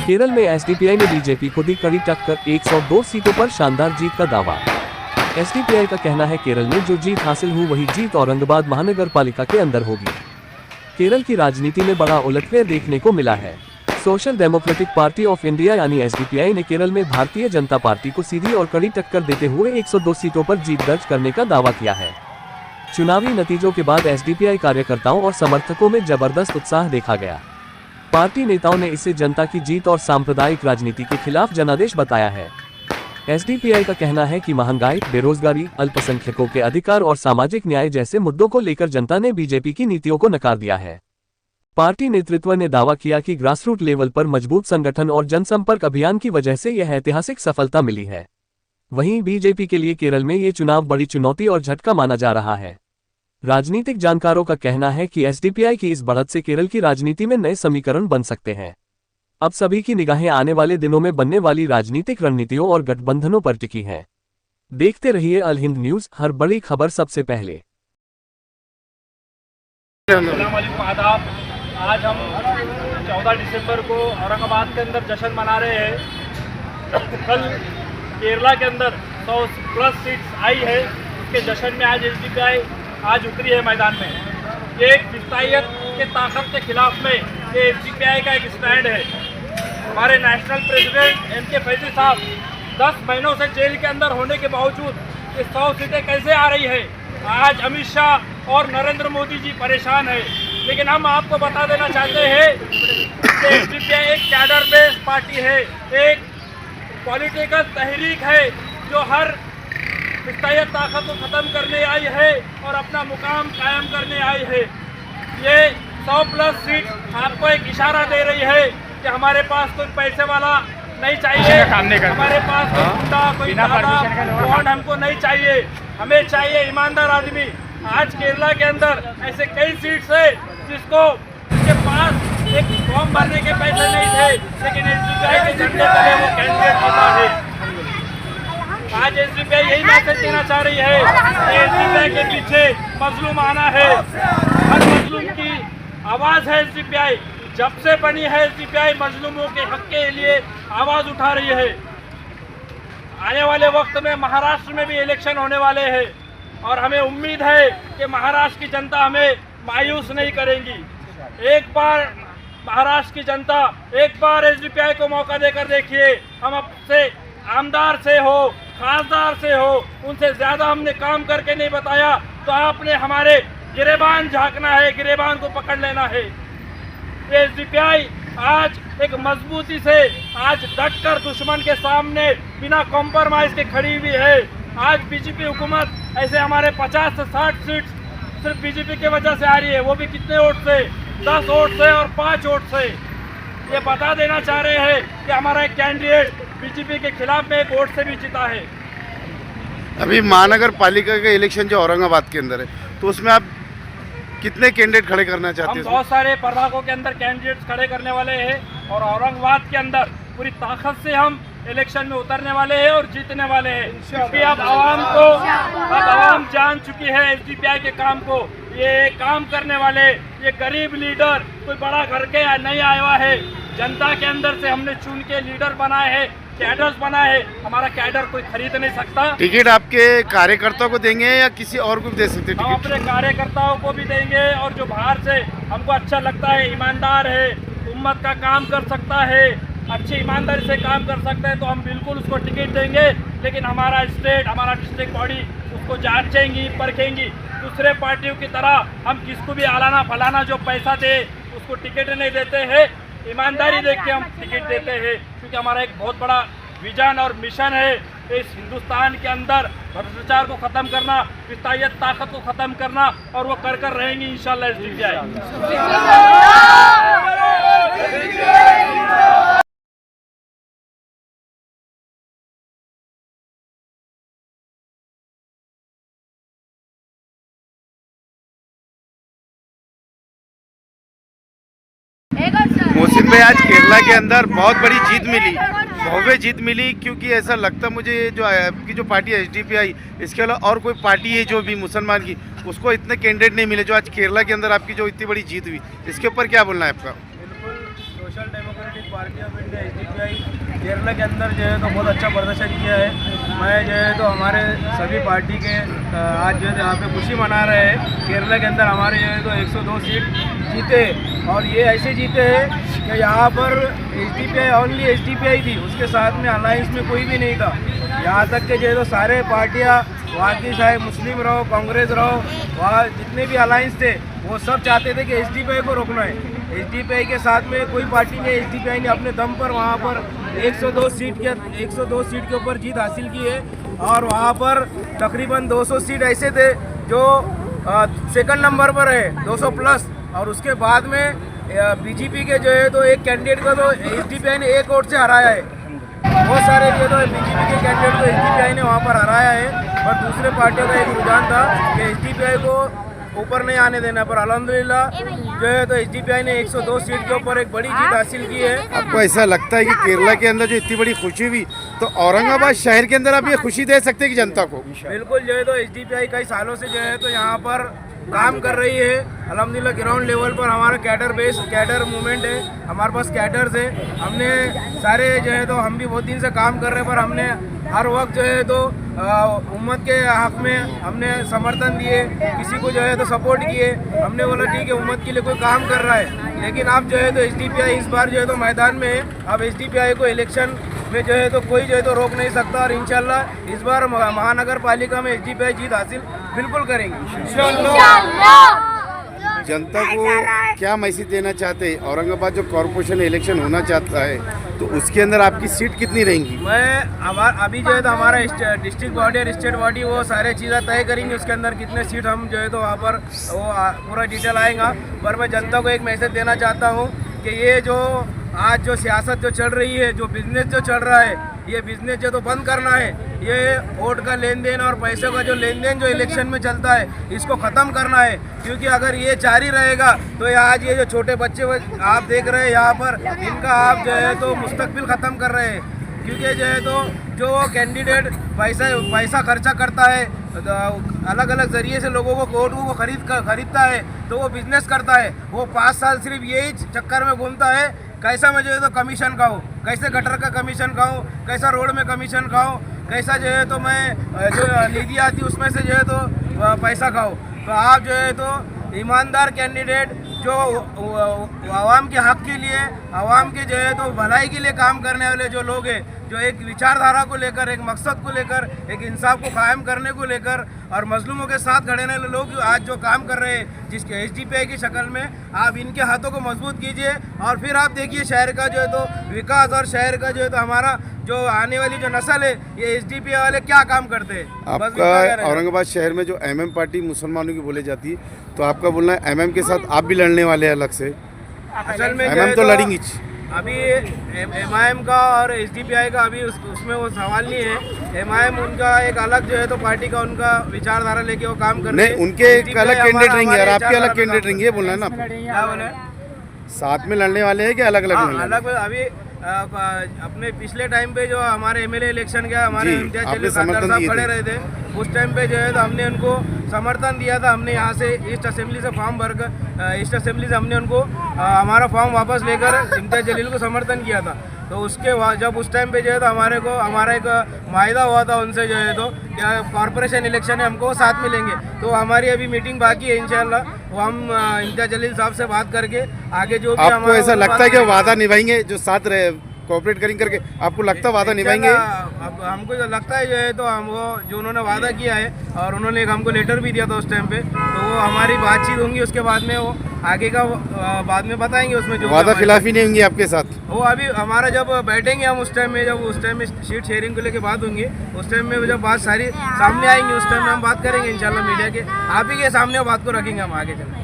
केरल में एसडीपीआई ने बीजेपी को दी कड़ी टक्कर, 102 सीटों पर शानदार जीत का दावा। एसडीपीआई का कहना है केरल में जो जीत हासिल हुई वही जीत औरंगाबाद महानगर पालिका के अंदर होगी। केरल की राजनीति में बड़ा उलटफेर देखने को मिला है। Social democratic party of India यानी एसडीपीआई ने केरल में भारतीय जनता पार्टी को सीधी और कड़ी टक्कर देते हुए 102 सीटों पर जीत दर्ज करने का दावा किया है। चुनावी नतीजों के बाद एसडीपीआई कार्यकर्ताओं और समर्थकों में जबरदस्त उत्साह देखा गया। पार्टी नेताओं ने इसे जनता की जीत और सांप्रदायिक राजनीति के खिलाफ जनादेश बताया है। एसडीपीआई का कहना है कि महंगाई, बेरोजगारी, अल्पसंख्यकों के अधिकार और सामाजिक न्याय जैसे मुद्दों को लेकर जनता ने बीजेपी की नीतियों को नकार दिया है। पार्टी नेतृत्व ने दावा किया कि ग्रासरूट लेवल पर मजबूत संगठन और जनसंपर्क अभियान की वजह से यह ऐतिहासिक सफलता मिली है। वहीं बीजेपी के लिए केरल में ये चुनाव बड़ी चुनौती और झटका माना जा रहा है। राजनीतिक जानकारों का कहना है कि एसडीपीआई की इस बढ़त से केरल की राजनीति में नए समीकरण बन सकते हैं। अब सभी की निगाहें आने वाले दिनों में बनने वाली राजनीतिक रणनीतियों और गठबंधनों पर टिकी हैं। देखते रहिए अल हिंद न्यूज, हर बड़ी खबर सबसे पहले। आदाब। आज हम 14 दिसंबर को औरंगाबाद के अंदर जश्न मना रहे हैं। कल केरला के अंदर 100+ सीट्स आई है। उसके जश्न में आज एसडीपीआई आज उतरी है मैदान में। ये एक विस्तायत के ताकत के खिलाफ में ये एसडीपीआई का एक स्टैंड है। हमारे नेशनल प्रेसिडेंट एम.के. फैजी साहब 10 महीनों से जेल के अंदर होने के बावजूद ये 100 सीटें कैसे आ रही है। आज अमित शाह और नरेंद्र मोदी जी परेशान है। लेकिन हम आपको बता देना चाहते हैं कि एसडीपीआई एक कैडर बेस्ड पार्टी है, एक पॉलिटिकल तहरीक है जो हर विस्तायत ताकत को ख़त्म करने आई है और अपना मुकाम कायम करने आई है। ये 100+ सीट आपको एक इशारा दे रही है कि हमारे पास कोई पैसे वाला नहीं चाहिए, हमारे पास कोई गुंडा, कोई दादा बॉन्ड हमको नहीं चाहिए, हमें चाहिए ईमानदार आदमी। आज केरला के अंदर ऐसे कई सीट्स है जिसके पास एक फॉर्म भरने के पैसे नहीं थे, लेकिन एसडीपीआई के झंडे तले वो कैंडिडेट जीता है। आज एसडीपीआई यही मैसेज देना चाह रही है कि एसडीपीआई के पीछे मजलूम आना है। हर मजलूम की आवाज़ है एसडीपीआई। जब से बनी है एसडीपीआई मजलूमों के हक के लिए आवाज़ उठा रही है। आने वाले वक्त में महाराष्ट्र में भी इलेक्शन होने वाले हैं और हमें उम्मीद है कि महाराष्ट्र की जनता हमें मायूस नहीं करेंगी। एक बार महाराष्ट्र की जनता, एक बार एसडीपीआई को मौका देकर देखिए। हम आपसे आमदार से हो, खासदार से हो, उनसे ज़्यादा हमने काम करके नहीं बताया तो आपने हमारे गिरेबान झांकना है, गिरेबान को पकड़ लेना है। एसडीपीआई आज एक मजबूती से आज डटकर दुश्मन के सामने बिना कॉम्प्रोमाइज़ के खड़ी हुई है। आज बीजेपी हुकूमत ऐसे हमारे 50 से 60 सीट सिर्फ बीजेपी की वजह से आ रही है, वो भी कितने वोट से, 10 वोट से और 5 वोट से। ये बता देना चाह रहे हैं कि हमारा एक कैंडिडेट बीजेपी के खिलाफ में एक वोट से भी जीता है। अभी महानगर पालिका का इलेक्शन जो औरंगाबाद के अंदर है, तो उसमें आप कितने कैंडिडेट खड़े करना चाहते हैं? हम बहुत सारे प्रभागों के अंदर कैंडिडेट्स खड़े करने वाले हैं और औरंगाबाद के अंदर पूरी ताकत से हम इलेक्शन में उतरने वाले हैं और जीतने वाले हैं। क्योंकि अब आवाम जान चुकी है एसडीपीआई के काम को। ये काम करने वाले, ये गरीब लीडर कोई बड़ा घर के नहीं आया हुआ है। जनता के अंदर से हमने चुन के लीडर बनाए हैं, कैडर्स बनाए हैं। हमारा कैडर कोई खरीद नहीं सकता। टिकट आपके कार्यकर्ताओं को देंगे या किसी और को भी दे सकते हैं? हम अपने कार्यकर्ताओं को भी देंगे और जो बाहर से हमको अच्छा लगता है, ईमानदार है, उम्मत का काम कर सकता है, अच्छी ईमानदारी से काम कर सकते हैं तो हम बिल्कुल उसको टिकट देंगे। लेकिन हमारा स्टेट, हमारा डिस्ट्रिक्ट बॉडी उसको जांचेंगी, परखेंगी। दूसरे पार्टियों की तरह हम किसको भी आलाना फलाना जो पैसा दे उसको टिकट नहीं देते हैं। ईमानदारी देख के हम टिकट देते हैं, क्योंकि हमारा एक बहुत बड़ा विजन और मिशन है इस हिंदुस्तान के अंदर भ्रष्टाचार को ख़त्म करना, विस्तायत ताकत को ख़त्म करना, और वो कर रहेंगी इंशाल्लाह एसडीपीआई। मोहसिन भाई, आज केरला के अंदर बहुत बड़ी जीत मिली, भव्य जीत मिली, क्योंकि ऐसा लगता मुझे जो आपकी जो पार्टी एसडीपीआई, इसके अलावा और कोई पार्टी है जो भी मुसलमान की, उसको इतने कैंडिडेट नहीं मिले जो आज केरला के अंदर आपकी जो इतनी बड़ी जीत हुई, इसके ऊपर क्या बोलना है आपका? बिल्कुल, social democratic party of India SDPI Kerala के अंदर जो है तो बहुत अच्छा प्रदर्शन किया है। मैं जो है तो हमारे सभी पार्टी के आज जो है यहाँ पे खुशी मना रहे हैं। केरला के अंदर हमारे जो है तो 102 सीट जीते और ये ऐसे जीते हैं कि यहाँ पर SDPI ओनली SDPI थी, उसके साथ में अलायंस में कोई भी नहीं था। यहाँ तक कि जो है तो सारे पार्टियाँ वहाँ की चाहे मुस्लिम रहो, कांग्रेस रहो, वहाँ जितने भी अलायंस थे वो सब चाहते थे कि SDPI को रोकना है। SDPI के साथ में कोई पार्टी ने SDPI ने अपने दम पर वहाँ पर 102 सीट के ऊपर जीत हासिल की है और वहाँ पर तकरीबन 200 सीट ऐसे थे जो सेकंड नंबर पर है 200 प्लस। और उसके बाद में बीजेपी के जो है तो एक कैंडिडेट को तो SDPI ने एक वोट से हराया है। बहुत सारे जो तो बीजेपी के कैंडिडेट को SDPI ने वहाँ पर हराया है। और दूसरे पार्टियों का एक रुझान था कि SDPI को ऊपर नहीं आने देना, पर अल्हम्दुलिल्लाह जो है तो SDPI ने 102 सीट के ऊपर एक बड़ी जीत हासिल की है। आपको ऐसा लगता है कि केरला के अंदर जो इतनी बड़ी खुशी हुई तो औरंगाबाद शहर के अंदर आप ये खुशी दे सकते हैं कि जनता को? बिल्कुल जो है तो SDPI कई सालों से जो है तो यहाँ पर काम कर रही है। अल्हम्दुलिल्लाह ग्राउंड लेवल पर हमारा कैडर मूवमेंट है, हमारे पास कैडर्स है। हमने सारे जो है तो हम भी बहुत दिन से काम कर रहे हैं, पर हमने हर वक्त जो है तो उम्मत के हक में हमने समर्थन दिए, किसी को जो है तो सपोर्ट किए। हमने बोला ठीक है उम्मत के लिए कोई काम कर रहा है, लेकिन अब जो है तो SDPI इस बार जो है तो मैदान में है। अब SDPI को इलेक्शन में जो है तो कोई जो है तो रोक नहीं सकता और इंशाल्लाह इस बार महानगर पालिका में SDPI जीत हासिल बिल्कुल करेंगे। जनता को क्या मैसेज देना चाहते हैं? औरंगाबाद जो कॉर्पोरेशन इलेक्शन होना चाहता है तो उसके अंदर आपकी सीट कितनी रहेंगी? अभी जो है तो हमारा डिस्ट्रिक्ट बॉडी और स्टेट बॉडी वो सारे चीज़ें तय करेंगे, उसके अंदर कितने सीट हम जो है तो वहाँ पर वो पूरा डिटेल आएगा। पर मैं जनता को एक मैसेज देना चाहता हूँ कि ये जो आज जो सियासत जो चल रही है, जो बिजनेस जो चल रहा है, ये बिजनेस जो तो बंद करना है। ये वोट का लेन देन और पैसे का जो लेन देन जो इलेक्शन में चलता है इसको ख़त्म करना है, क्योंकि अगर ये जारी रहेगा तो आज ये जो छोटे बच्चे आप देख रहे हैं यहाँ पर, इनका आप जो है तो मुस्तकबिल ख़त्म कर रहे हैं। क्योंकि जो है तो जो कैंडिडेट पैसा खर्चा करता है, अलग अलग ज़रिए से लोगों को वोटों को खरीदता है, तो वो बिजनेस करता है। वो 5 साल सिर्फ यही चक्कर में घूमता है कैसा मैं जो है तो कमीशन खाऊँ, कैसे गटर का कमीशन खाऊँ, कैसा रोड में कमीशन खाऊँ, कैसा जो है तो मैं जो निधि आती उसमें से जो है तो पैसा खाऊँ। तो आप जो है तो ईमानदार कैंडिडेट जो आवाम के हक के लिए, आवाम के जो है तो भलाई के लिए काम करने वाले जो लोग हैं, जो एक विचारधारा को लेकर, एक मकसद को लेकर, एक इंसाफ को कायम करने को लेकर और मजलूमों के साथ खड़े रहने वाले लोग आज जो काम कर रहे हैं जिसके SDPI की शक्ल में, आप इनके हाथों को मजबूत कीजिए और फिर आप देखिए शहर का जो है तो विकास और शहर का जो है तो हमारा जो आने वाली जो नस्ल है ये SDPI वाले क्या काम करते हैं। आपका औरंगाबाद शहर में जो MM पार्टी मुसलमानों की बोली जाती है, तो आपका बोलना है MM के साथ आप भी लड़ने वाले हैं अलग से? असल में MM तो लड़ेंगी। अभी MIM का और SDPI का अभी उसमें वो सवाल नहीं है। MIM उनका एक अलग जो है तो पार्टी का उनका विचारधारा लेके वो काम कर रहे हैं। नहीं, उनके एक अलग कैंडिडेट रहेंगे और आपके अलग कैंडिडेट रहेंगे, बोलना है ना? क्या बोले? साथ में लड़ने वाले हैं कि अलग अलग? अलग अभी अपने पिछले टाइम पे जो हमारे MLA इलेक्शन गया, हमारे इम्तियाज जलील खादर साहब खड़े रहे थे, उस टाइम पे जो है तो हमने उनको समर्थन दिया था। हमने यहाँ से ईस्ट असेंबली से फॉर्म भरकर ईस्ट असेंबली से हमने उनको हमारा फॉर्म वापस लेकर इम्तियाज जलील को समर्थन किया था। तो उसके बाद जब उस टाइम पे जो है तो हमारा एक माहिदा हुआ था उनसे जो है तो कॉर्पोरेशन इलेक्शन है हमको साथ में लेंगे। तो हमारी अभी मीटिंग बाकी है, इंशाल्लाह वो हम इम्तियाज जलील साहब से बात करके आगे जो भी आपको ऐसा लगता है कि वादा निभाएंगे जो साथ रहे कोऑपरेट करके? आपको लगता है वादा निभाएंगे? अब हमको जो लगता है जो है तो हम वो जो उन्होंने वादा किया है और उन्होंने एक हमको लेटर भी दिया था उस टाइम पे, तो वो हमारी बातचीत होंगी, उसके बाद में वो आगे का बाद में बताएंगे। उसमें जो वादा खिलाफी नहीं होंगी आपके साथ? वो अभी हमारा जब बैठेंगे हम उस टाइम में सीट शेयरिंग को लेके बात होंगी, उस टाइम में जब बात सारी सामने आएंगी उस टाइम में हम बात करेंगे इंशाल्लाह मीडिया के आप ही के सामने बात को रखेंगे हम आगे चल।